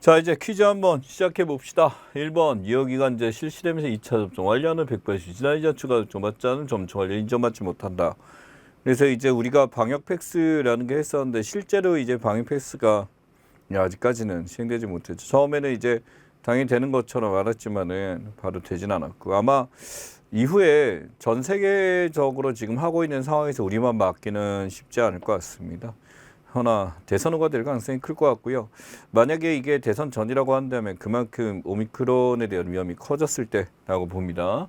자, 이제 퀴즈 한번 시작해 봅시다. 1번, 이어기간제 실시되면서 2차 접종 완료하는 100%, 지난이자 추가 접종 받지 않은 점수 완료 인정받지 못한다. 그래서 이제 우리가 방역 패스라는 게 했었는데 실제로 이제 방역 패스가 아직까지는 시행되지 못했죠. 처음에는 이제 당연히 되는 것처럼 알았지만은 바로 되진 않았고, 아마 이후에 전 세계적으로 지금 하고 있는 상황에서 우리만 막기는 쉽지 않을 것 같습니다. 허나 대선 후가 될 가능성이 클 것 같고요. 만약에 이게 대선 전이라고 한다면 그만큼 오미크론에 대한 위험이 커졌을 때라고 봅니다.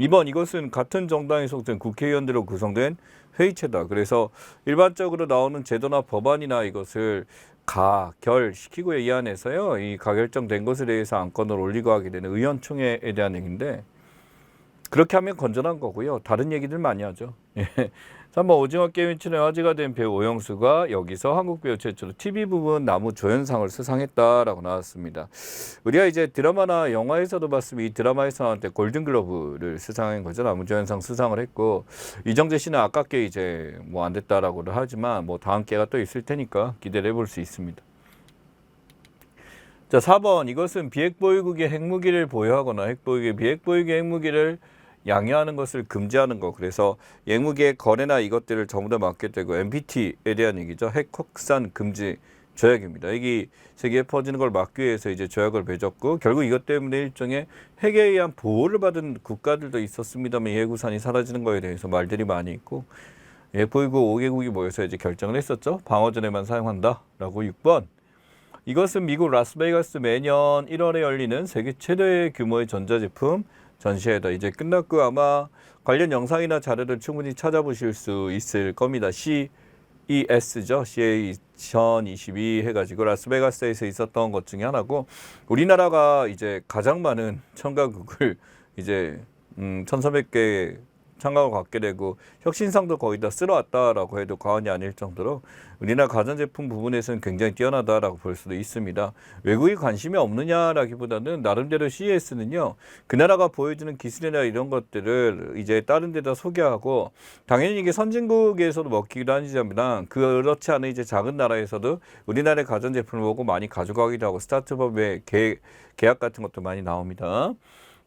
2번, 이것은 같은 정당에 속된 국회의원들로 구성된 회의체다. 그래서 일반적으로 나오는 제도나 법안이나 이것을 가결시키고 이 안에서요, 이 가결정된 것에 대해서 안건을 올리고 하게 되는 의원총회에 대한 얘기인데, 그렇게 하면 건전한 거고요. 다른 얘기들 많이 하죠. 3번, 오징어 게임이 출연 화제가 된 배우 오영수가 여기서 한국 배우 최초로 TV 부분 나무 조연상을 수상했다라고 나왔습니다. 우리가 이제 드라마나 영화에서도 봤으면 이 드라마에서 나올 때 골든글러브를 수상한 거죠. 나무 조연상 수상을 했고, 이정재 씨는 아깝게 이제 뭐 안 됐다라고도 하지만 뭐 다음 기회가 또 있을 테니까 기대를 해볼 수 있습니다. 자, 4번, 이것은 비핵보유국의 핵무기를 보유하거나 비핵보유국의 핵무기를 양해하는 것을 금지하는 거. 그래서 핵무기의 거래나 이것들을 전부 다 막게 되고, NPT에 대한 얘기죠. 핵 확산 금지 조약입니다. 이게 세계에 퍼지는 걸 막기 위해서 이제 조약을 맺었고, 결국 이것 때문에 일종의 핵에 의한 보호를 받은 국가들도 있었습니다만 이 핵우산이 사라지는 거에 대해서 말들이 많이 있고, 핵보유국 5개국이 모여서 이제 결정을 했었죠. 방어전에만 사용한다라고. 6번, 이것은 미국 라스베이거스 매년 1월에 열리는 세계 최대 규모의 전자제품 전시회다. 이제 끝났고 아마 관련 영상이나 자료를 충분히 찾아보실 수 있을 겁니다. CES죠. CA 2022 해가지고 라스베가스에서 있었던 것 중에 하나고, 우리나라가 이제 가장 많은 참가국을 이제 1,300개 참가를 갖게 되고 혁신상도 거의 다 쓸어왔다라고 해도 과언이 아닐 정도로 우리나라 가전제품 부분에서는 굉장히 뛰어나다라고 볼 수도 있습니다. 외국이 관심이 없느냐라기보다는 나름대로 CES는요, 그 나라가 보여주는 기술이나 이런 것들을 이제 다른 데다 소개하고, 당연히 이게 선진국에서도 먹히기도 하지만 그렇지 않은 이제 작은 나라에서도 우리나라의 가전제품을 보고 많이 가져가기도 하고, 스타트업의 계약 같은 것도 많이 나옵니다.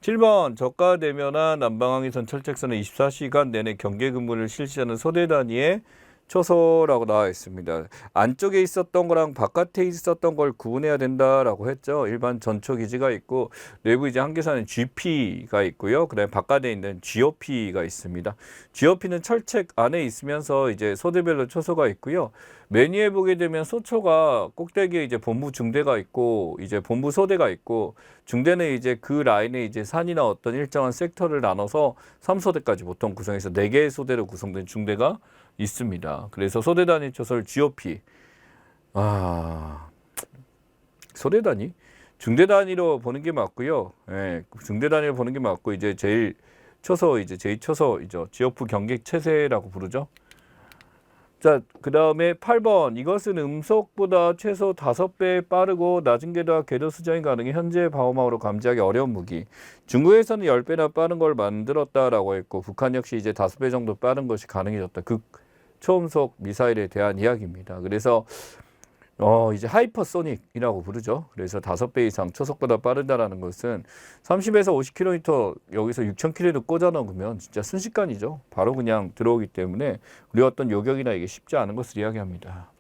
7번, 저가 대면한 난방항해선 철책선은 24시간 내내 경계 근무를 실시하는 소대 단위의 초소라고 나와 있습니다. 안쪽에 있었던 거랑 바깥에 있었던 걸 구분해야 된다라고 했죠. 일반 전초 기지가 있고, 내부 이제 한계선은 GP가 있고요. 그다음에 바깥에 있는 GOP가 있습니다. GOP는 철책 안에 있으면서 이제 소대별로 초소가 있고요. 메뉴에 보게 되면 소초가 꼭대기에 이제 본부 중대가 있고, 이제 본부 소대가 있고, 중대는 이제 그 라인에 이제 산이나 어떤 일정한 섹터를 나눠서 3소대까지 보통 구성해서 4개의 소대로 구성된 중대가 있습니다. 그래서 소대 단위 초소를 GOP. 소대 단위? 중대 단위로 보는 게 맞고요. 예, 중대 단위로 보는 게 맞고, 이제 제일 초소, 이제 제2초소이죠. GOP 경계 체세라고 부르죠. 자, 그 다음에 8번, 이것은 음속보다 최소 5배 빠르고 낮은 궤도와 궤도 수정이 가능해 현재 방어망으로 감지하기 어려운 무기. 중국에서는 10배나 빠른 걸 만들었다라고 했고, 북한 역시 이제 5배 정도 빠른 것이 가능해졌다. 초음속 미사일에 대한 이야기입니다. 그래서 이제 하이퍼소닉이라고 부르죠. 그래서 5배 이상 초속보다 빠르다라는 것은 30에서 50km, 여기서 6,000km도 꽂아 넣으면 진짜 순식간이죠. 바로 그냥 들어오기 때문에 우리 어떤 요격이나 이게 쉽지 않은 것을 이야기합니다.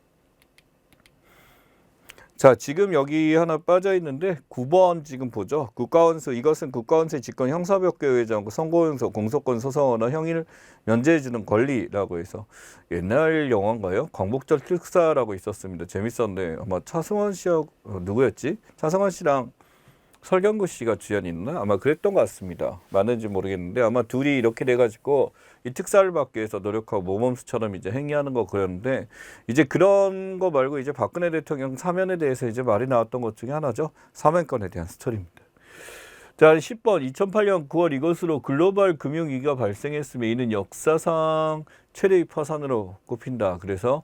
자, 지금 여기 하나 빠져 있는데 9번 지금 보죠. 국가원수, 이것은 국가원수의 직권 형사법규에 의하지 선고용서, 공소권 소송원의 형의를 면제해 주는 권리라고 해서, 옛날 영화인가요? 광복절 특사라고 있었습니다. 재밌었는데 아마 차승원 씨하고 누구였지? 차승원 씨랑 설경구 씨가 주연이었나? 아마 그랬던 것 같습니다. 맞는지 모르겠는데 아마 둘이 이렇게 돼가지고 이 특사를 받기 위해서 노력하고 모범수처럼 이제 행위하는 거 그랬는데, 이제 그런 거 말고 이제 박근혜 대통령 사면에 대해서 이제 말이 나왔던 것 중에 하나죠. 사면권에 대한 스토리입니다. 자, 10번, 2008년 9월 이것으로 글로벌 금융위기가 발생했으며 이는 역사상 최대의 파산으로 꼽힌다. 그래서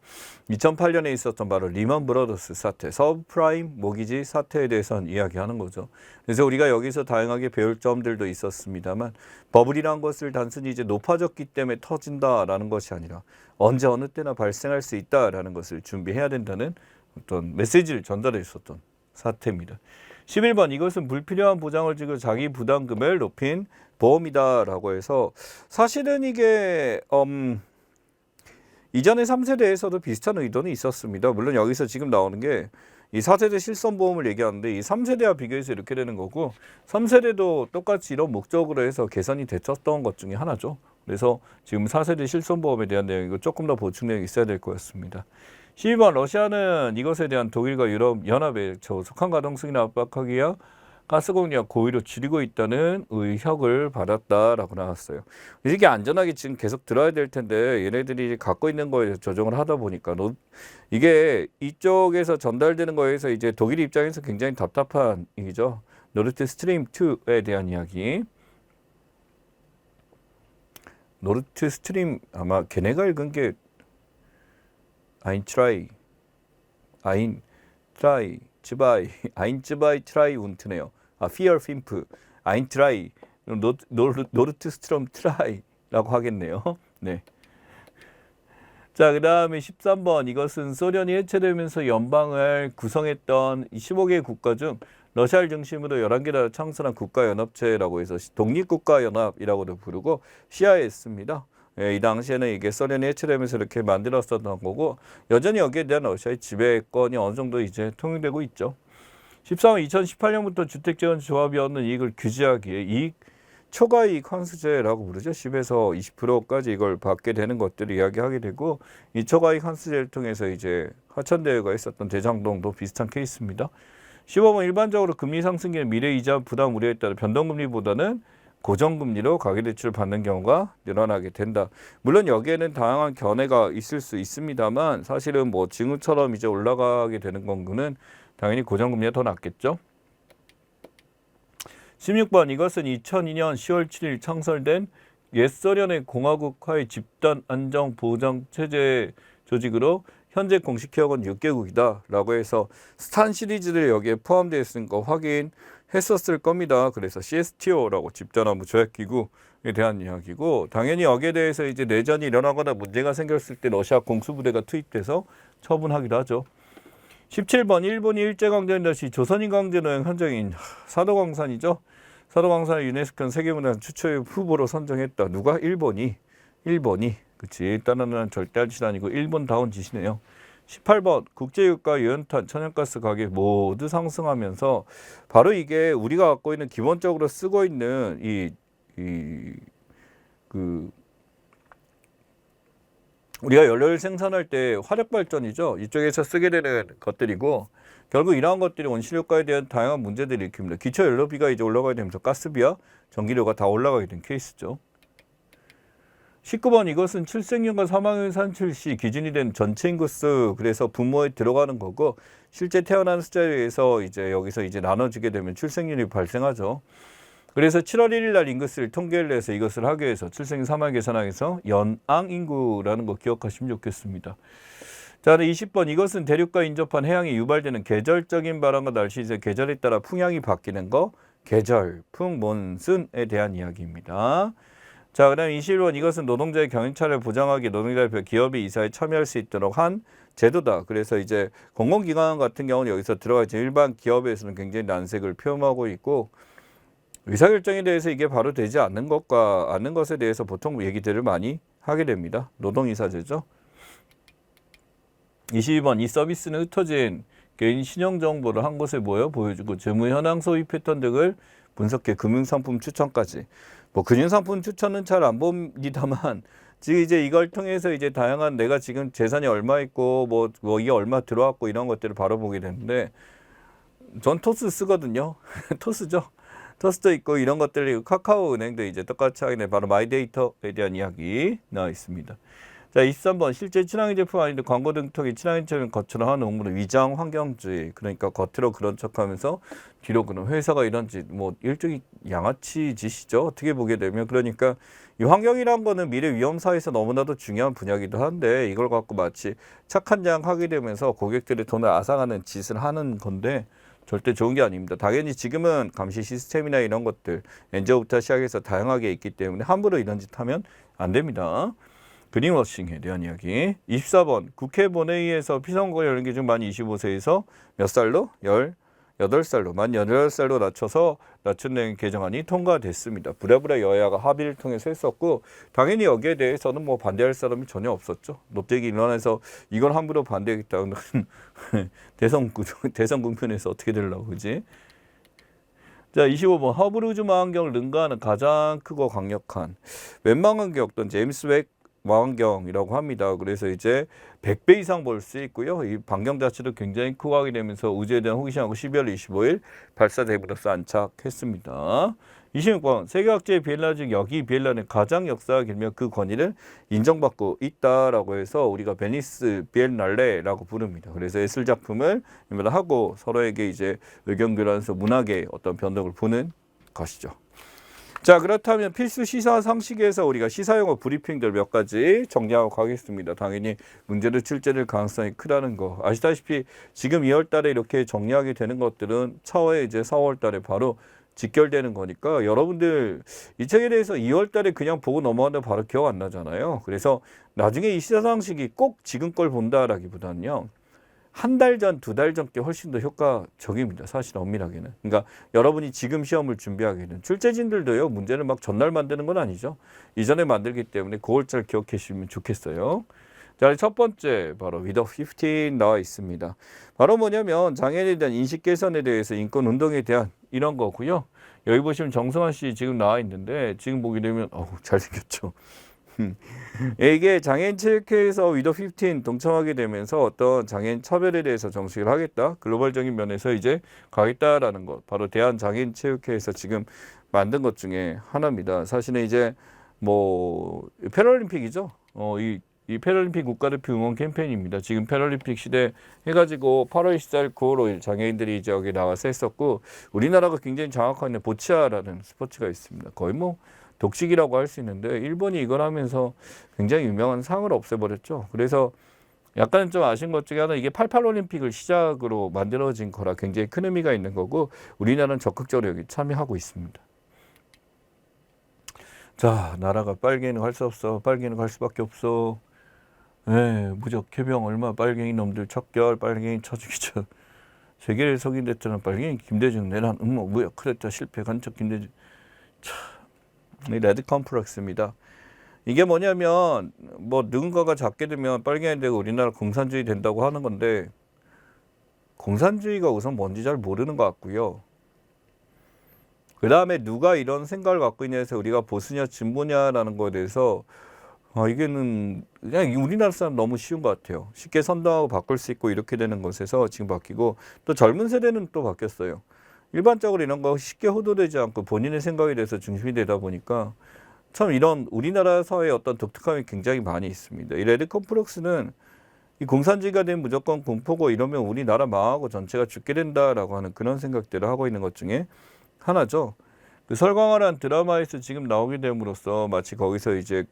2008년에 있었던 바로 리먼 브러더스 사태, 서브프라임 모기지 사태에 대해서는 이야기하는 거죠. 그래서 우리가 여기서 다양하게 배울 점들도 있었습니다만, 버블이란 것을 단순히 이제 높아졌기 때문에 터진다라는 것이 아니라 언제 어느 때나 발생할 수 있다라는 것을 준비해야 된다는 어떤 메시지를 전달해 줬었던 사태입니다. 11번 이것은 불필요한 보장을 지고 자기 부담금을 높인 보험이다라고 해서 사실은 이게 이전의 3세대에서도 비슷한 의도는 있었습니다. 물론 여기서 지금 나오는 게 이 4세대 실손보험을 얘기하는데 이 3세대와 비교해서 이렇게 되는 거고 3세대도 똑같이 이런 목적으로 해서 개선이 됐었던 것 중에 하나죠. 그래서 지금 4세대 실손보험에 대한 내용이고 조금 더 보충 내용이 있어야 될 것 같습니다. 12번 러시아는 이것에 대한 독일과 유럽 연합의 조속한 가동 승인을 압박하기 위한 가스 공략 고의로 줄이고 있다는 의혹을 받았다라고 나왔어요. 이게 안전하게 지금 계속 들어야 될 텐데 얘네들이 갖고 있는 거에 대해서 조정을 하다 보니까 이게 이쪽에서 전달되는 거에서 이제 독일 입장에서 굉장히 답답한 얘기죠. 노르트 스트림 2에 대한 이야기. 노르트 스트림 아마 걔네가 읽은 게 아인츠바이 트라이 운트네요. 피어 핀프 아인트라이 노르트스트롬 트라이라고 하겠네요. 네. 자, 그 다음에 13번 이것은 소련이 해체되면서 연방을 구성했던 15개 국가 중 러시아를 중심으로 11개 나라 창설한 국가연합체라고 해서 독립국가연합이라고도 부르고 CIS입니다. 이 당시에는 이게 소련이 해체되면서 이렇게 만들었었던 거고 여전히 여기에 대한 러시아의 지배권이 어느 정도 이제 통용되고 있죠. 13번 2018년부터 주택재건조합이 얻는 이익을 규제하기 위해 이익 초과이익 환수제라고 부르죠. 10에서 20%까지 이걸 받게 되는 것들을 이야기하게 되고 이 초과이익 환수제를 통해서 이제 하천대회가 있었던 대장동도 비슷한 케이스입니다. 15번 일반적으로 금리 상승기에 미래이자 부담 우려에 따라 변동금리보다는 고정금리로 가계대출을 받는 경우가 늘어나게 된다. 물론 여기에는 다양한 견해가 있을 수 있습니다만 사실은 뭐 지금처럼 이제 올라가게 되는 경우는 당연히 고정금리가 더 낫겠죠. 16번 이것은 2002년 10월 7일 창설된 옛소련의 공화국화의 집단안정보장체제 조직으로 현재 공식 회원은 6개국이다 라고 해서 스탄 시리즈들이 여기에 포함되어 있는 거 확인했었을 겁니다. 그래서 CSTO라고 집단안보조약기구에 대한 이야기고 당연히 여기에 대해서 이제 내전이 일어나거나 문제가 생겼을 때 러시아 공수부대가 투입돼서 처분하기도 하죠. 17번 일본이 일제강점기 당시 조선인 강제노역 현장인 사도광산이죠. 사도광산을 유네스코 세계문화유산 추천 후보로 선정했다. 누가? 일본이. 그치. 따르는 절대할 짓 아니고 일본다운 짓이네요. 18번 국제유가, 유연탄, 천연가스 가격 모두 상승하면서 바로 이게 우리가 갖고 있는 기본적으로 쓰고 있는 우리가 연료를 생산할 때 화력발전이죠. 이쪽에서 쓰게 되는 것들이고 결국 이러한 것들이 원시료가에 대한 다양한 문제들을 일으킵니다. 기초연료비가 이제 올라가게 되면서 가스비와 전기료가 다 올라가게 된 케이스죠. 19번 이것은 출생률과 사망률 산출 시 기준이 된 전체 인구수 그래서 부모에 들어가는 거고 실제 태어난 숫자에 의해서 이제 여기서 이제 나눠지게 되면 출생률이 발생하죠. 그래서 7월 1일 날 인구수를 통계를 내서 이것을 하기 위해서 출생 사망 계산하기 위해서 연앙 인구라는 거 기억하시면 좋겠습니다. 자, 20번 이것은 대륙과 인접한 해양에 유발되는 계절적인 바람과 날씨 이제 계절에 따라 풍향이 바뀌는 거 계절, 풍, 몬순에 대한 이야기입니다. 자, 그 다음 21번 이것은 노동자의 경영차를 보장하기 노동자의 기업이 이사에 참여할 수 있도록 한 제도다. 그래서 이제 공공기관 같은 경우는 여기서 들어가 있죠. 일반 기업에서는 굉장히 난색을 표명하고 있고 의사결정에 대해서 이게 바로 되지 않는 것과 않는 것에 대해서 보통 얘기들을 많이 하게 됩니다. 노동이사제죠. 22번 이 서비스는 흩어진 개인 신용 정보를 한 곳에 모여 보여주고 재무 현황 소비 패턴 등을 분석해 금융상품 추천까지. 뭐 금융상품 추천은 잘 안 봅니다만 지금 이제 이걸 통해서 이제 다양한 내가 지금 재산이 얼마 있고 뭐 이게 얼마 들어왔고 이런 것들을 바로 보게 되는데 전 토스 쓰거든요. 토스죠. 토스도 있고 이런 것들이 카카오은행도 이제 똑같이 하게 되는 바로 마이데이터에 대한 이야기 나와 있습니다. 자, 23번 실제 친환경 제품 아닌데 광고 등턱이 친환경 제품 겉으로 하는 업무는 위장 환경주의. 그러니까 겉으로 그런 척하면서 뒤로 그런 회사가 이런 짓 뭐 일종의 양아치 짓이죠. 어떻게 보게 되면 그러니까 이 환경이란 거는 미래 위험 사회에서 너무나도 중요한 분야이기도 한데 이걸 갖고 마치 착한 장 하게 되면서 고객들의 돈을 앗아가는 짓을 하는 건데 절대 좋은 게 아닙니다. 당연히 지금은 감시 시스템이나 이런 것들 엔저부터 시작해서 다양하게 있기 때문에 함부로 이런 짓 하면 안 됩니다. 그린워싱에 대한 이야기. 24번 국회 본회의에서 피선거 열린 게 중 만 25세에서 몇 살로? 8살로 만 18살로 낮춘 개정안이 통과됐습니다. 부랴부랴 여야가 합의를 통해서 했었고 당연히 여기에 대해서는 뭐 반대할 사람이 전혀 없었죠. 롯데기 일어나서 이걸 함부로 반대하겠다는 대선 국면에서 어떻게 되려고 그지? 자, 25번 허블 우주 망원경을 능가하는 가장 크고 강력한 웬망원경이었던 제임스 웹 망원경이라고 합니다. 그래서 이제 100배 이상 볼 수 있고요. 이 반경 자체도 굉장히 크고 하게 되면서 우주에 대한 호기심하고 12월 25일 발사대로서 안착했습니다. 26번 세계학제의 비엔나 중 여기 비엔나는 가장 역사가 길며 그 권위를 인정받고 있다라고 해서 우리가 베니스 비엔날레라고 부릅니다. 그래서 예술 작품을 하고 서로에게 이제 의견 교환해서 문학의 어떤 변덕을 보는 것이죠. 자, 그렇다면 필수 시사 상식에서 우리가 시사용어 브리핑들 몇 가지 정리하고 가겠습니다. 당연히 문제를 출제될 가능성이 크다는 거 아시다시피 지금 2월 달에 이렇게 정리하게 되는 것들은 차후에 이제 4월 달에 바로 직결되는 거니까 여러분들 이 책에 대해서 2월 달에 그냥 보고 넘어가면 바로 기억 안 나잖아요. 그래서 나중에 이 시사 상식이 꼭 지금 걸 본다라기보다는요. 한 달 전, 2달 전 게 훨씬 더 효과적입니다. 사실 엄밀하게는. 그러니까 여러분이 지금 시험을 준비하기에는 출제진들도요. 문제를 막 전날 만드는 건 아니죠. 이전에 만들기 때문에 그걸 잘 기억해 주시면 좋겠어요. 자, 첫 번째 바로 위더 15 나와 있습니다. 바로 뭐냐면 장애인에 대한 인식 개선에 대해서 인권 운동에 대한 이런 거고요. 여기 보시면 정승환 씨 지금 나와 있는데 지금 보게 되면 잘생겼죠. 이게 장애인 체육회에서 위더 15 동참하게 되면서 어떤 장애인 차별에 대해서 정식을 하겠다. 글로벌적인 면에서 이제 가겠다라는 것. 바로 대한장애인 체육회에서 지금 만든 것 중에 하나입니다. 사실은 이제 뭐 패럴림픽이죠. 이 패럴림픽 국가대표 응원 캠페인입니다. 지금 패럴림픽 시대 해가지고 8월 14일, 9월 5일 장애인들이 이제 여기 나와서 했었고 우리나라가 굉장히 장악하는 보치아라는 스포츠가 있습니다. 거의 뭐 독식이라고 할 수 있는데 일본이 이걸 하면서 굉장히 유명한 상을 없애버렸죠. 그래서 약간 좀 아쉬운 것 중에 하나 이게 88 올림픽을 시작으로 만들어진 거라 굉장히 큰 의미가 있는 거고 우리나라는 적극적으로 여기 참여하고 있습니다. 자, 나라가 빨갱이는 할 수 없어. 빨갱이는 갈 수밖에 없어. 무적 해병 얼마 빨갱이 놈들 척결 빨갱이 쳐죽이죠. 세계를 석인됐다는 빨갱이 김대중 내란 음모 무역 크레타 실패 간첩 김대중 이 레드 컴플렉스입니다. 이게 뭐냐면 뭐 누군가가 잡게 되면 빨갱이 되고 우리나라 공산주의 된다고 하는 건데 공산주의가 우선 뭔지 잘 모르는 것 같고요. 그 다음에 누가 이런 생각을 갖고 있냐에서 우리가 보수냐 진보냐라는 거에 대해서 이게는 그냥 우리나라 사람 너무 쉬운 것 같아요. 쉽게 선동하고 바꿀 수 있고 이렇게 되는 것에서 지금 바뀌고 또 젊은 세대는 또 바뀌었어요. 일반적으로 이런 거 쉽게 호도되지 않고 본인의 생각에 대해서 중심이 되다 보니까 참 이런 우리나라 사회의 어떤 독특함이 굉장히 많이 있습니다. 이 레드 컴플렉스는 이 공산주의가 되면 무조건 공포고 이러면 우리나라 망하고 전체가 죽게 된다라고 하는 그런 생각들을 하고 있는 것 중에 하나죠. 그 설광화라는 드라마에서 지금 나오게 됨으로써 마치 거기서 이제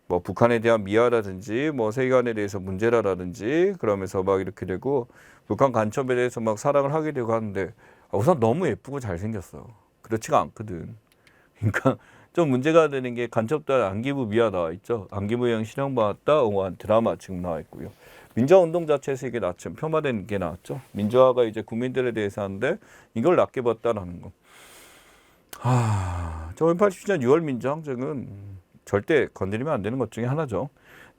뭐 북한에 대한 미화라든지 뭐 세계관에 대해서 문제라든지 그러면서 막 이렇게 되고 북한 간첩에 대해서 막 사랑을 하게 되고 하는데 우선 너무 예쁘고 잘생겼어. 그렇지가 않거든. 그러니까 좀 문제가 되는 게 간첩단 안기부 미화 나와 있죠. 안기부형 실형받았다 옹호한 드라마 지금 나와 있고요. 민주화운동 자체에서 이게 폄하된 게 나왔죠. 민주화가 이제 국민들에 대해서 하는데 이걸 낮게 봤다라는 거. 1987년 6월 민주항쟁은 절대 건드리면 안 되는 것 중에 하나죠.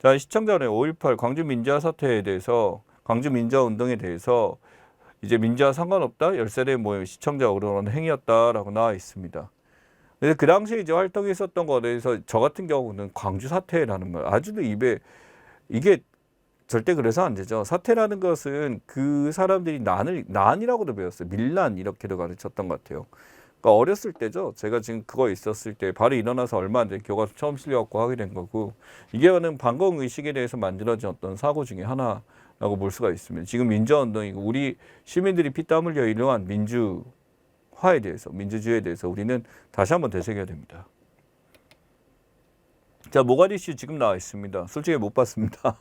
자, 시청자 여러분 5.18 광주 민주화 사태에 대해서 광주 민주화 운동에 대해서 이제 민주화 상관없다. 10세대 모임 시청자 의료원 행위였다라고 나와 있습니다. 그래서 그 당시에 이제 활동했었던 거에 대해서 저 같은 경우는 광주 사태라는 말 아주도 이게 절대 그래서 안 되죠. 사태라는 것은 그 사람들이 난이라고도 배웠어요. 밀난 이렇게도 가르쳤던 것 같아요. 그러니까 어렸을 때죠. 제가 지금 그거 있었을 때 바로 일어나서 얼마 안 된 교과서 처음 실려갖고 하게 된 거고 이게는 반공 의식에 대해서 만들어진 어떤 사고 중에 하나라고 볼 수가 있습니다. 지금 민주화운동이고 우리 시민들이 피땀 흘려 이루한 민주화에 대해서 민주주의에 대해서 우리는 다시 한번 되새겨야 됩니다. 자, 모가디슈 지금 나와 있습니다. 솔직히 못 봤습니다.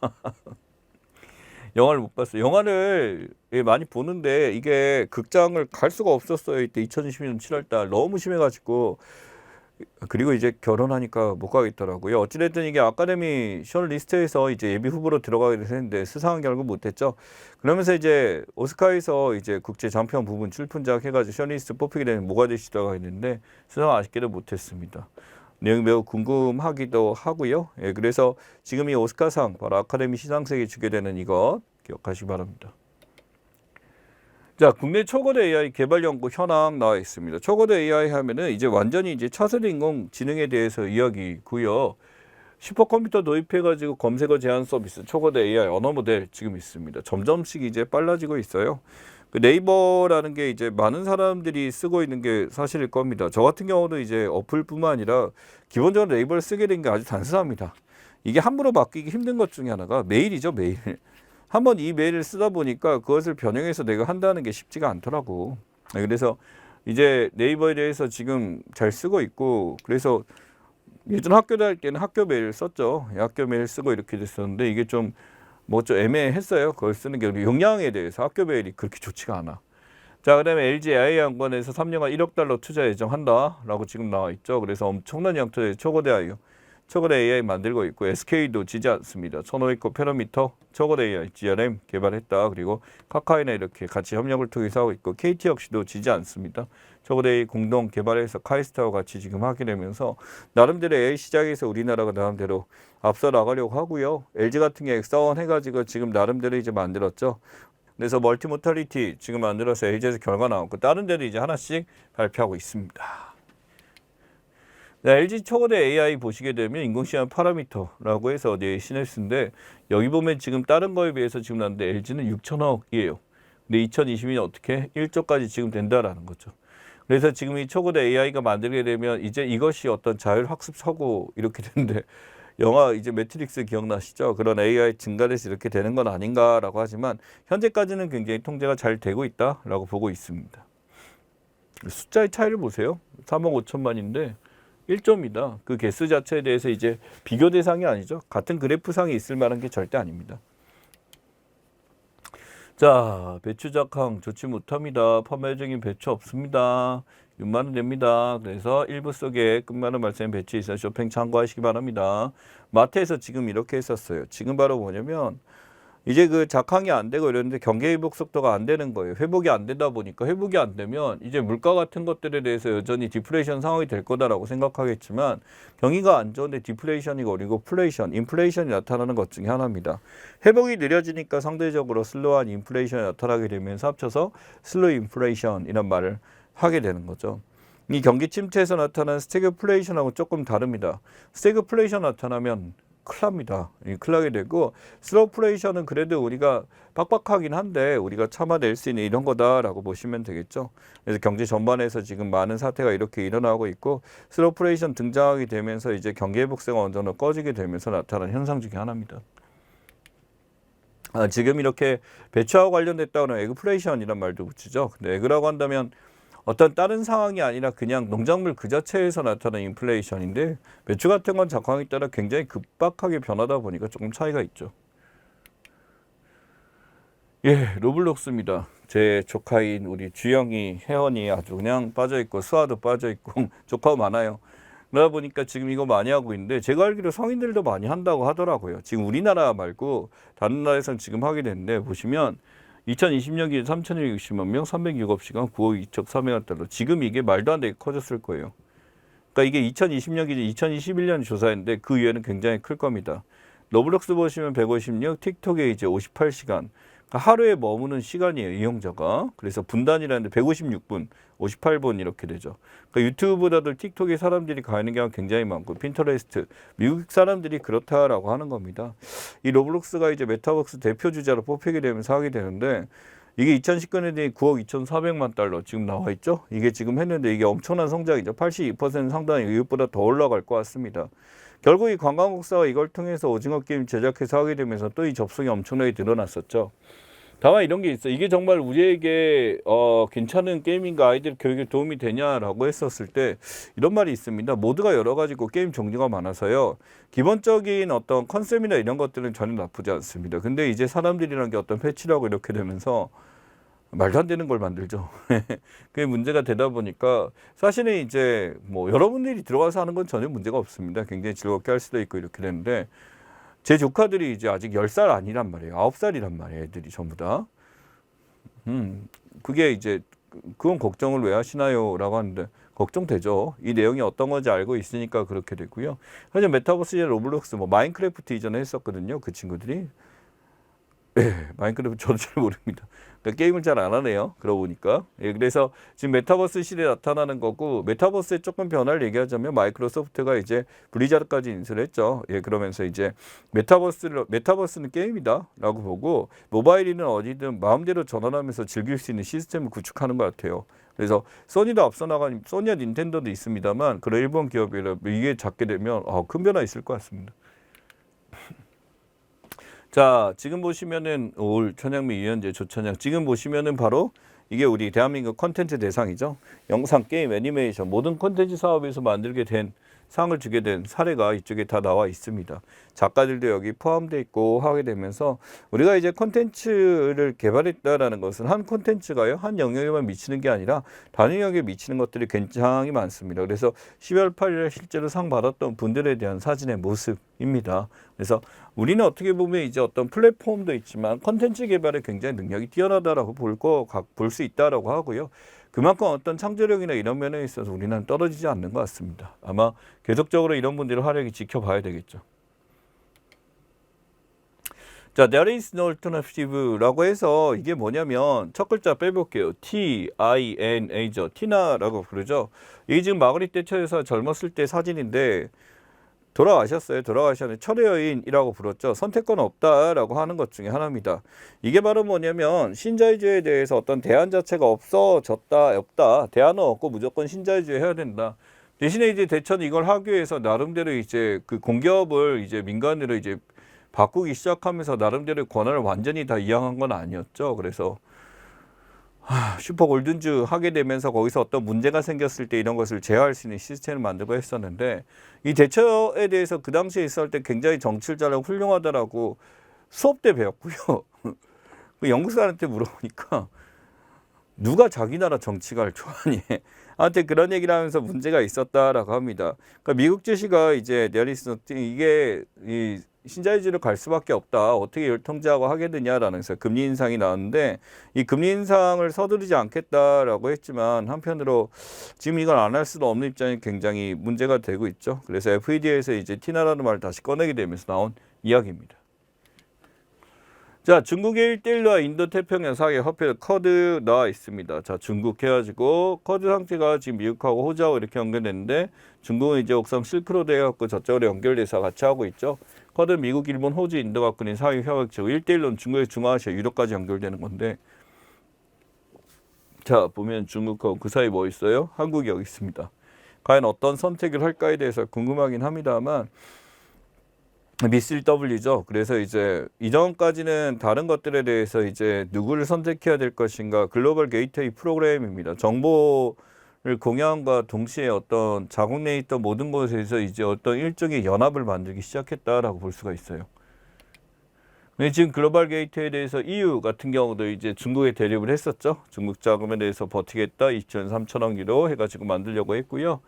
영화를 못 봤어요. 영화를 많이 보는데 이게 극장을 갈 수가 없었어요. 이때 2020년 7월달 너무 심해가지고 그리고 이제 결혼하니까 못 가겠더라고요. 어찌됐든 이게 아카데미 션리스트에서 이제 예비 후보로 들어가게 됐는데 수상은 결국 못했죠. 그러면서 이제 오스카에서 이제 국제 장편 부분 출품작 해가지고 션리스트 뽑히게 되면 모가디슈 들어가있는데 수상 아쉽게도 못했습니다. 내용이 매우 궁금하기도 하고요. 예, 그래서 지금 이 오스카상 바로 아카데미 시상식에 주게 되는 이것 기억하시기 바랍니다. 자, 국내 초거대 AI 개발 연구 현황 나와 있습니다. 초거대 AI 하면은 이제 완전히 이제 차세대 인공지능에 대해서 이야기고요. 슈퍼컴퓨터 도입해가지고 검색어 제한 서비스 초거대 AI 언어 모델 지금 있습니다. 점점씩 이제 빨라지고 있어요. 그 네이버라는 게 이제 많은 사람들이 쓰고 있는 게 사실일 겁니다. 저 같은 경우도 이제 어플뿐만 아니라 기본적으로 네이버를 쓰게 된 게 아주 단순합니다. 이게 함부로 바뀌기 힘든 것 중에 하나가 메일이죠, 메일. 한번 이 메일을 쓰다 보니까 그것을 변형해서 내가 한다는 게 쉽지가 않더라고. 그래서 이제 네이버에 대해서 지금 잘 쓰고 있고, 그래서 예전 학교 다닐 때는 학교 메일 썼죠. 학교 메일 쓰고 이렇게 됐었는데 이게 좀 애매했어요. 그걸 쓰는 게 용량에 대해서 학교 메일이 그렇게 좋지가 않아. 자, 그다음에 LG AI연구원에서 3년간 1억 달러 투자 예정한다라고 지금 나와 있죠. 그래서 엄청난 양토의 초거대 AI 만들고 있고 SK도 지지 않습니다. 1500고 페로미터 초거대 AI GRM 개발했다. 그리고 카카오나 이렇게 같이 협력을 통해서 하고 있고 KT 역시도 지지 않습니다. 초거대 AI 공동 개발해서 카이스트와 같이 지금 하게 되면서 나름대로 AI 시장에서 우리나라가 나름대로 앞서 나가려고 하고요. LG 같은 게 엑사원 해가지고 지금 나름대로 이제 만들었죠. 그래서 멀티모탈리티 지금 만들어서 LG에서 결과 나왔고 다른 데도 이제 하나씩 발표하고 있습니다. 네, LG 초거대 AI 보시게 되면 인공시간 파라미터라고 해서 시내스인데 여기 보면 지금 다른 거에 비해서 지금 났는데 LG는 6천억이에요. 근데 2020년이 어떻게 1조까지 지금 된다라는 거죠. 그래서 지금 이 초거대 AI가 만들게 되면 이제 이것이 어떤 자율학습 서구 이렇게 되는데 영화 이제 매트릭스 기억나시죠? 그런 AI 증가돼서 이렇게 되는 건 아닌가라고 하지만 현재까지는 굉장히 통제가 잘 되고 있다라고 보고 있습니다. 숫자의 차이를 보세요. 3억 5천만인데 1점이다. 그 개수 자체에 대해서 이제 비교 대상이 아니죠. 같은 그래프상이 있을 만한 게 절대 아닙니다. 자, 배추 작황 좋지 못합니다. 판매적인 배추 없습니다. 6만 원 됩니다. 그래서 일부 속에 끝만원 발생 배추 있어요. 쇼핑 참고하시기 바랍니다. 마트에서 지금 이렇게 했었어요. 지금 바로 뭐냐면 이제 그 작황이 안 되고 이러는데 경기 회복 속도가 안 되는 거예요. 회복이 안 되다 보니까 회복이 안 되면 이제 물가 같은 것들에 대해서 여전히 디플레이션 상황이 될 거다라고 생각하겠지만 경기가 안 좋은데 디플레이션이고 그리고 인플레이션이 나타나는 것 중에 하나입니다. 회복이 느려지니까 상대적으로 슬로우한 인플레이션이 나타나게 되면서 합쳐서 슬로우 인플레이션이란 말을 하게 되는 거죠. 이 경기 침체에서 나타나는 스태그플레이션하고 조금 다릅니다. 스태그플레이션 나타나면 큰일 납니다. 큰일 나게 되고 슬로우플레이션은 그래도 우리가 빡빡하긴 한데 우리가 참아낼 수 있는 이런 거다라고 보시면 되겠죠. 그래서 경제 전반에서 지금 많은 사태가 이렇게 일어나고 있고 슬로우플레이션 등장하게 되면서 이제 경기 회복세가 어느 정도 꺼지게 되면서 나타나는 현상 중에 하나입니다. 지금 이렇게 배추와 관련됐다고는 에그플레이션이란 말도 붙이죠. 근데 에그라고 한다면 어떤 다른 상황이 아니라 그냥 농작물 그 자체에서 나타나는 인플레이션인데 배추 같은 건 작황에 따라 굉장히 급박하게 변하다 보니까 조금 차이가 있죠. 예, 로블록스입니다. 제 조카인 우리 주영이, 혜원이 아주 그냥 빠져있고 수아도 빠져있고 조카가 많아요. 그러다 보니까 지금 이거 많이 하고 있는데 제가 알기로 성인들도 많이 한다고 하더라고요. 지금 우리나라 말고 다른 나라에서는 지금 하게 됐는데 보시면 2020년기에 3,160만 명, 306억 시간, 9억 2천 300만 달러. 지금 이게 말도 안 되게 커졌을 거예요. 그러니까 이게 2020년기지 2021년 조사인데 그 이후에는 굉장히 클 겁니다. 로블록스 보시면 156, 틱톡에 이제 58시간. 그러니까 하루에 머무는 시간이에요, 이용자가. 그래서 분단이라는데 156분, 58분 이렇게 되죠. 그러니까 유튜브보다도 틱톡에 사람들이 가는 경우가 굉장히 많고 핀터레스트, 미국 사람들이 그렇다라고 하는 겁니다. 이 로블록스가 이제 메타버스 대표 주자로 뽑히게 되면서 하게 되는데 이게 2019년에 9억 2,400만 달러 지금 나와 있죠. 이게 지금 했는데 이게 엄청난 성장이죠. 82% 상당히 이것보다 더 올라갈 것 같습니다. 결국 이 관광국사가 이걸 통해서 오징어 게임 제작해서 하게 되면서 또 이 접속이 엄청나게 늘어났었죠. 다만 이런 게 있어. 이게 정말 우리에게 괜찮은 게임인가 아이들 교육에 도움이 되냐라고 했었을 때 이런 말이 있습니다. 모두가 여러 가지고 게임 종류가 많아서요. 기본적인 어떤 컨셉이나 이런 것들은 전혀 나쁘지 않습니다. 근데 이제 사람들이라는 게 어떤 패치라고 이렇게 되면서 말도 안 되는 걸 만들죠. 그게 문제가 되다 보니까 사실은 이제 뭐 여러분들이 들어가서 하는 건 전혀 문제가 없습니다. 굉장히 즐겁게 할 수도 있고 이렇게 되는데 제 조카들이 이제 아직 10살 아니란 말이에요. 9살이란 말이에요. 애들이 전부 다. 그게 이제 그건 걱정을 왜 하시나요? 라고 하는데 걱정되죠. 이 내용이 어떤 건지 알고 있으니까 그렇게 되고요. 현재 메타버스, 로블록스, 뭐 마인크래프트 이전에 했었거든요. 그 친구들이. 마인크래프트 저도 잘 모릅니다. 그러니까 게임을 잘 안 하네요. 그러고 보니까. 그래서 지금 메타버스 시대에 나타나는 거고 메타버스에 조금 변화를 얘기하자면 마이크로소프트가 이제 블리자드까지 인수를 했죠. 그러면서 이제 메타버스는 게임이다라고 보고 모바일이는 어디든 마음대로 전환하면서 즐길 수 있는 시스템을 구축하는 것 같아요. 그래서 소니도 앞서 나간 소니와 닌텐도도 있습니다만 그런 일본 기업이라 이게 작게 되면 큰 변화 있을 것 같습니다. 자, 지금 보시면은 올 천양미 이현재 조천양 지금 보시면은 바로 이게 우리 대한민국 콘텐츠 대상이죠. 영상, 게임, 애니메이션 모든 콘텐츠 사업에서 만들게 된 상을 주게 된 사례가 이쪽에 다 나와 있습니다. 작가들도 여기 포함되어 있고 하게 되면서 우리가 이제 콘텐츠를 개발했다라는 것은 한 콘텐츠가요 한 영역에만 미치는 게 아니라 다른 영역에 미치는 것들이 굉장히 많습니다. 그래서 12월 8일에 실제로 상 받았던 분들에 대한 사진의 모습입니다. 그래서 우리는 어떻게 보면 이제 어떤 플랫폼도 있지만 콘텐츠 개발에 굉장히 능력이 뛰어나다라고 볼 수 있다라고 하고요. 그만큼 어떤 창조력이나 이런 면에 있어서 우리는 떨어지지 않는 것 같습니다. 아마 계속적으로 이런 분들의 활약이 지켜봐야 되겠죠. 자, there is no alternative라고 해서 이게 뭐냐면 첫 글자 빼볼게요. T-I-N-A죠. 티나라고 부르죠. 이게 지금 마그릿 대처 여사 젊었을 때 사진인데 돌아가셨어요. 돌아가셨는데 철의 여인이라고 불렀죠. 선택권 없다라고 하는 것 중에 하나입니다. 이게 바로 뭐냐면 신자유주의에 대해서 어떤 대안 자체가 없다. 대안은 없고 무조건 신자유주의 해야 된다. 대신에 이제 대처는 이걸 하기 위해서 나름대로 이제 그 공기업을 이제 민간으로 이제 바꾸기 시작하면서 나름대로 권한을 완전히 다 이양한 건 아니었죠. 그래서 슈퍼 골든주 하게 되면서 거기서 어떤 문제가 생겼을 때 이런 것을 제어할 수 있는 시스템을 만들고 했었는데 이 대처에 대해서 그 당시에 있을 때 굉장히 정치를 잘하고 훌륭하다라고 수업 때 배웠고요. 그 영국 사람한테 물어보니까 누가 자기 나라 정치가를 좋아하니? 한테 그런 얘기를 하면서 문제가 있었다라고 합니다. 그러니까 미국 제시가 이제 이게 이 신자유주의로 갈 수밖에 없다. 어떻게 이걸 통제하고 하게 되냐라는 금리 인상이 나왔는데 이 금리 인상을 서두르지 않겠다라고 했지만 한편으로 지금 이걸 안 할 수도 없는 입장이 굉장히 문제가 되고 있죠. 그래서 FED에서 이제 티나라는 말을 다시 꺼내게 되면서 나온 이야기입니다. 자, 중국의 1대1과 인도태평양 사이에 화폐 쿼드 나와 있습니다. 자, 중국 해가지고 쿼드 상태가 지금 미국하고 호주하고 이렇게 연결됐는데 중국은 이제 옥상 실크로드 해갖고 저쪽으로 연결돼서 같이 하고 있죠. 쿼드 미국, 일본, 호주, 인도가 꾸린 사회 협약체고 1대1로는 중국의 중앙아시아, 유럽까지 연결되는 건데 자, 보면 중국하고 그 사이 뭐 있어요? 한국이 여기 있습니다. 과연 어떤 선택을 할까에 대해서 궁금하긴 합니다만 미쓰리 W죠. 그래서 이제 이전까지는 다른 것들에 대해서 이제 누구를 선택해야 될 것인가 글로벌 게이트웨이 프로그램입니다. 정보를 공유함과 동시에 어떤 자국 내에 있던 모든 곳에서 이제 어떤 일종의 연합을 만들기 시작했다라고 볼 수가 있어요. 근데 지금 글로벌 게이트에 대해서 EU 같은 경우도 이제 중국에 대립을 했었죠. 중국 자금에 대해서 버티겠다 2,300억 유로 해가지고 만들려고 했고요.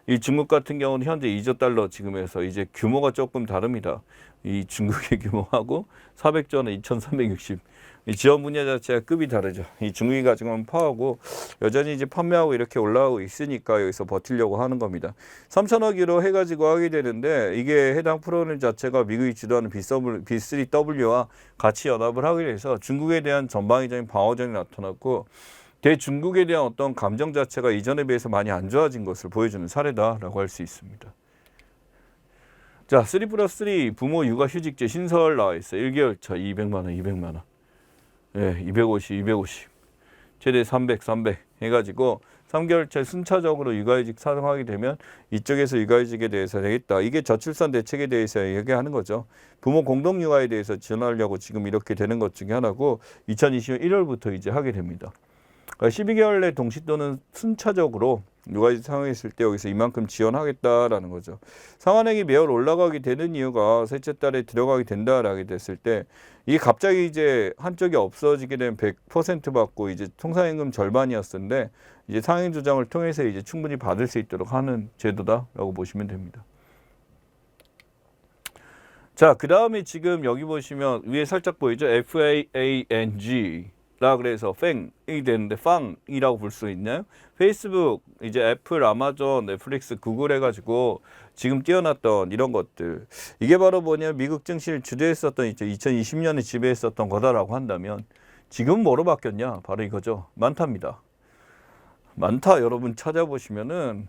이 중국 같은 경우는 현재 2조 달러 지금에서 이제 규모가 조금 다릅니다. 이 중국의 규모하고 400조 원에 2,360. 이 지원 분야 자체가 급이 다르죠. 이 중국이 가지고 있는 파하고 여전히 이제 판매하고 이렇게 올라가고 있으니까 여기서 버티려고 하는 겁니다. 3,000억 유로 해가지고 하게 되는데 이게 해당 프로그램 자체가 미국이 주도하는 B3W와 같이 연합을 하게 돼서 중국에 대한 전방위적인 방어전이 나타났고 대중국에 대한 어떤 감정 자체가 이전에 비해서 많이 안 좋아진 것을 보여주는 사례다라고 할 수 있습니다. 자, 3+3 부모 육아휴직제 신설 나와 있어요. 1개월 차 200만 원, 200만 원. 예, 250. 최대 300 해가지고 3개월째 순차적으로 육아휴직 사용하게 되면 이쪽에서 육아휴직에 대해서 되겠다. 이게 저출산 대책에 대해서 얘기하는 거죠. 부모 공동 육아에 대해서 지원하려고 지금 이렇게 되는 것 중에 하나고 2020년 1월부터 이제 하게 됩니다. 12개월 내 동시 또는 순차적으로 두 가지 상황이 있을 때 여기서 이만큼 지원하겠다라는 거죠. 상환액이 매월 올라가게 되는 이유가 셋째 달에 들어가게 된다라게 됐을 때 이게 갑자기 이제 한쪽이 없어지게 되면 100% 받고 이제 통상임금 절반이었는데 이제 상행 조정을 통해서 이제 충분히 받을 수 있도록 하는 제도다라고 보시면 됩니다. 자, 그 다음에 지금 여기 보시면 위에 살짝 보이죠? FAANG 라 그래서 팽이 되는데 팡이라고 볼 수 있나요? 페이스북, 이제 애플, 아마존, 넷플릭스, 구글 해가지고 지금 뛰어났던 이런 것들, 이게 바로 뭐냐, 미국 증시를 주도했었던 이제 2020년에 지배했었던 거다라고 한다면 지금 뭐로 바뀌었냐? 바로 이거죠. 만타입니다. 만타 여러분 찾아보시면은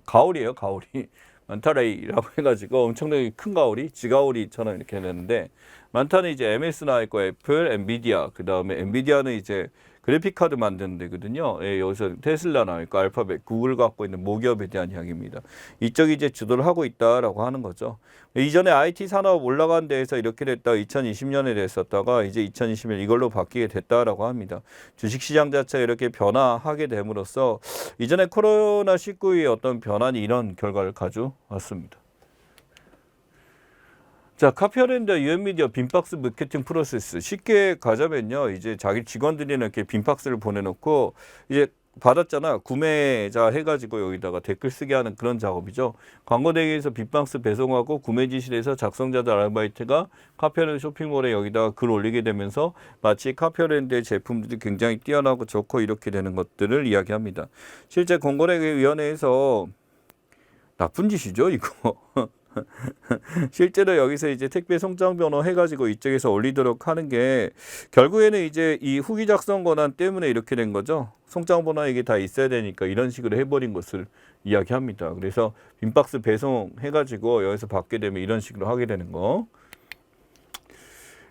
가오리예요, 가오리. 만타레이라고 해가지고 엄청나게 큰 가오리, 지가오리처럼 이렇게 되는데, 만타는 이제 MS 나와 있고 애플, 엔비디아, 그 다음에 엔비디아는 이제 그래픽 카드 만드는 데거든요. 예, 여기서 테슬라 나와 있고 알파벳, 구글 갖고 있는 모기업에 대한 이야기입니다. 이쪽이 이제 주도를 하고 있다라고 하는 거죠. 이전에 IT 산업 올라간 데에서 이렇게 됐다가 2020년에 됐었다가 이제 2021년 이걸로 바뀌게 됐다라고 합니다. 주식시장 자체가 이렇게 변화하게 됨으로써 이전에 코로나19의 어떤 변환이 이런 결과를 가져왔습니다. 자, 카피어랜드 유엔미디어 빈박스 마케팅 프로세스 쉽게 가자면요, 이제 자기 직원들이나 이렇게 빈박스를 보내놓고 이제 받았잖아, 구매자 해가지고 여기다가 댓글 쓰게 하는 그런 작업이죠. 광고대행에서 빈박스 배송하고 구매 지시해서 작성자들 아르바이트가 카피어랜드 쇼핑몰에 여기다가 글 올리게 되면서 마치 카피어랜드의 제품들이 굉장히 뛰어나고 좋고 이렇게 되는 것들을 이야기합니다. 실제 공공의위원회에서 나쁜 짓이죠, 이거. 실제로 여기서 이제 택배 송장 번호 해가지고 이쪽에서 올리도록 하는 게 결국에는 이제 이 후기 작성 권한 때문에 이렇게 된 거죠. 송장 번호 이게 다 있어야 되니까 이런 식으로 해버린 것을 이야기합니다. 그래서 빈박스 배송 해가지고 여기서 받게 되면 이런 식으로 하게 되는 거.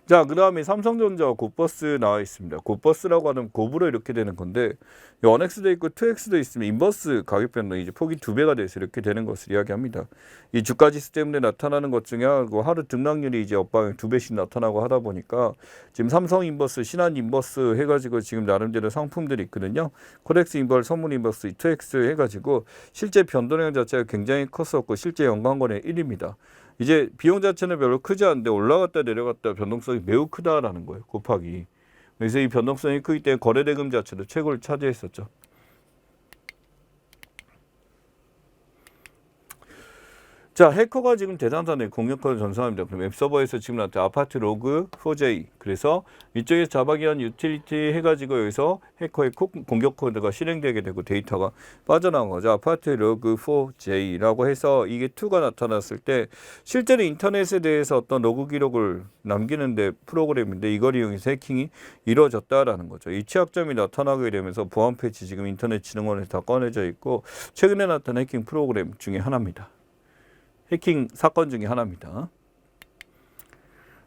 자, 그 다음에 삼성전자 고버스 나와 있습니다. 고버스라고 하는 곱으로 이렇게 되는 건데 1X도 있고 2X도 있으면 인버스 가격 변동이 이제 폭이 2배가 돼서 이렇게 되는 것을 이야기합니다. 이 주가지수 때문에 나타나는 것 중에 하루 등락률이 이제 업방에 2배씩 나타나고 하다 보니까 지금 삼성 인버스, 신한 인버스 해가지고 지금 나름대로 상품들이 있거든요. 코덱스 인버스, 선물 인버스, 2X 해가지고 실제 변동량 자체가 굉장히 컸었고 실제 연관권의 1위입니다. 이제 비용 자체는 별로 크지 않은데 올라갔다 내려갔다 변동성이 매우 크다라는 거예요. 곱하기. 그래서 이 변동성이 크기 때문에 거래대금 자체도 최고를 차지했었죠. 자, 해커가 지금 대상단에 공격권을 전송합니다. 그럼 웹서버에서 지금 나한테 아파트 로그 4j, 그래서 이쪽에서 자바기 한 유틸리티 해가지고 여기서 해커의 공격 코드가 실행되게 되고 데이터가 빠져나온 거죠. 아파트 로그 4j라고 해서 이게 2가 나타났을 때 실제로 인터넷에 대해서 어떤 로그 기록을 남기는데 프로그램인데 이걸 이용해서 해킹이 이루어졌다라는 거죠. 이 취약점이 나타나게 되면서 보안 패치 지금 인터넷진흥원에서 다 꺼내져 있고 최근에 나타난 해킹 프로그램 중에 하나입니다. 해킹 사건 중에 하나입니다.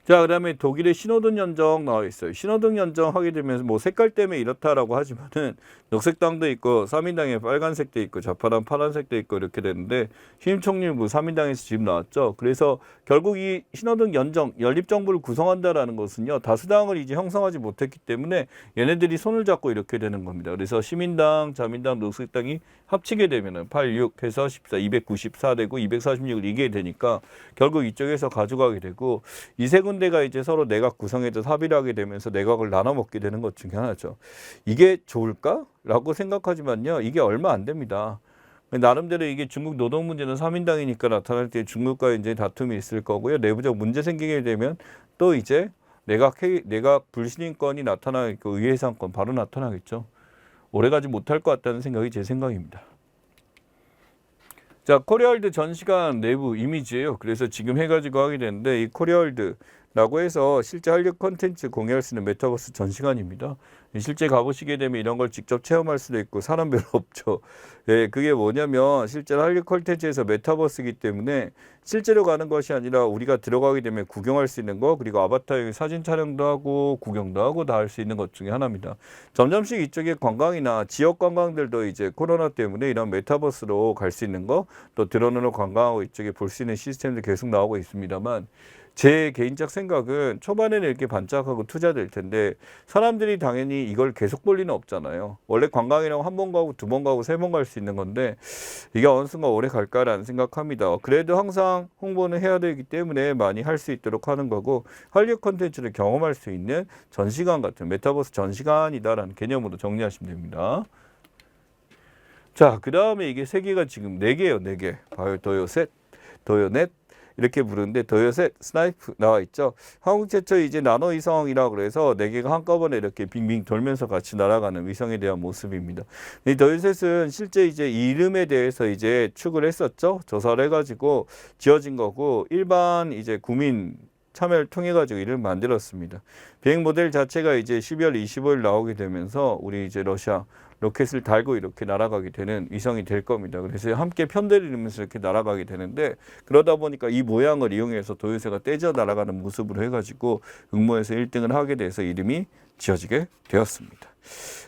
자, 그 다음에 독일의 신호등 연정 나와 있어요. 신호등 연정하게 되면서 뭐 색깔 때문에 이렇다라고 하지만은 녹색당도 있고 3인당에 빨간색도 있고 좌파당 파란색도 있고 이렇게 되는데 신임총리부 3인당에서 지금 나왔죠. 그래서 결국 이 신호등 연정 연립정부를 구성한다라는 것은요, 다수당을 이제 형성하지 못했기 때문에 얘네들이 손을 잡고 이렇게 되는 겁니다. 그래서 시민당, 자민당, 녹색당이 합치게 되면은 8, 6 해서 14, 294 되고 246을 이기게 되니까 결국 이쪽에서 가져가게 되고 이 세 군데가 이제 서로 내각 구성해서 합의를 하게 되면서 내각을 나눠 먹게 되는 것 중에 하나죠. 이게 좋을까? 라고 생각하지만요, 이게 얼마 안 됩니다. 나름대로 이게 중국 노동 문제는 3인당이니까 나타날 때 중국과 이제 다툼이 있을 거고요. 내부적 문제 생기게 되면 또 이제 내각 불신임권이 나타나고 의회해상권 바로 나타나겠죠. 오래가지 못할 것 같다는 생각이 제 생각입니다. 자, 코리아월드 전시관 내부 이미지예요. 그래서 지금 해가지고 하게 되는데 이 코리아월드라고 해서 실제 한류 콘텐츠 공유할 수 있는 메타버스 전시관입니다. 실제 가보시게 되면 이런 걸 직접 체험할 수도 있고 사람 별로 없죠. 예, 그게 뭐냐면 실제로 한류 콘텐츠에서 메타버스이기 때문에 실제로 가는 것이 아니라 우리가 들어가게 되면 구경할 수 있는 거, 그리고 아바타에 사진 촬영도 하고 구경도 하고 다 할 수 있는 것 중에 하나입니다. 점점씩 이쪽에 관광이나 지역 관광들도 이제 코로나 때문에 이런 메타버스로 갈 수 있는 거, 또 드론으로 관광하고 이쪽에 볼 수 있는 시스템도 계속 나오고 있습니다만 제 개인적 생각은 초반에는 이렇게 반짝하고 투자될 텐데 사람들이 당연히 이걸 계속 볼 리는 없잖아요. 원래 관광이라고 한 번 가고 두 번 가고 세 번 갈 수 있는 건데 이게 어느 순간 오래 갈까라는 생각합니다. 그래도 항상 홍보는 해야 되기 때문에 많이 할 수 있도록 하는 거고 한류 콘텐츠를 경험할 수 있는 전시관 같은 메타버스 전시관이다라는 개념으로 정리하시면 됩니다. 자, 그 다음에 이게 세 개가 지금 네 개예요. 네 개. 바이오 도요셋, 도요넷 이렇게 부르는데 도요셋, 스나이프 나와 있죠. 한국 최초 이제 나노 위성이라고 그래서 네 개가 한꺼번에 이렇게 빙빙 돌면서 같이 날아가는 위성에 대한 모습입니다. 이 도요셋은 실제 이제 이름에 대해서 이제 축을 했었죠. 조사를 해가지고 지어진 거고 일반 이제 국민 참여를 통해 가지고 이를 만들었습니다. 비행 모델 자체가 이제 12월 25일 나오게 되면서 우리 이제 러시아 로켓을 달고 이렇게 날아가게 되는 위성이 될 겁니다. 그래서 함께 편대를 이루면서 이렇게 날아가게 되는데 그러다 보니까 이 모양을 이용해서 도요새가 떼져 날아가는 모습으로 해가지고 응모에서 1등을 하게 돼서 이름이 지어지게 되었습니다.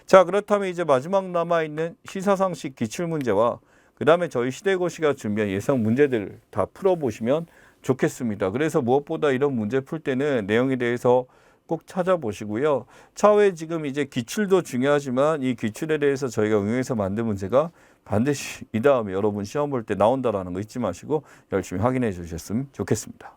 자, 그렇다면 이제 마지막 남아있는 시사상식 기출문제와 그 다음에 저희 시대고시가 준비한 예상 문제들을 다 풀어보시면 좋겠습니다. 그래서 무엇보다 이런 문제 풀 때는 내용에 대해서 꼭 찾아보시고요. 차후에 지금 이제 기출도 중요하지만 이 기출에 대해서 저희가 응용해서 만든 문제가 반드시 이 다음에 여러분 시험 볼 때 나온다라는 거 잊지 마시고 열심히 확인해 주셨으면 좋겠습니다.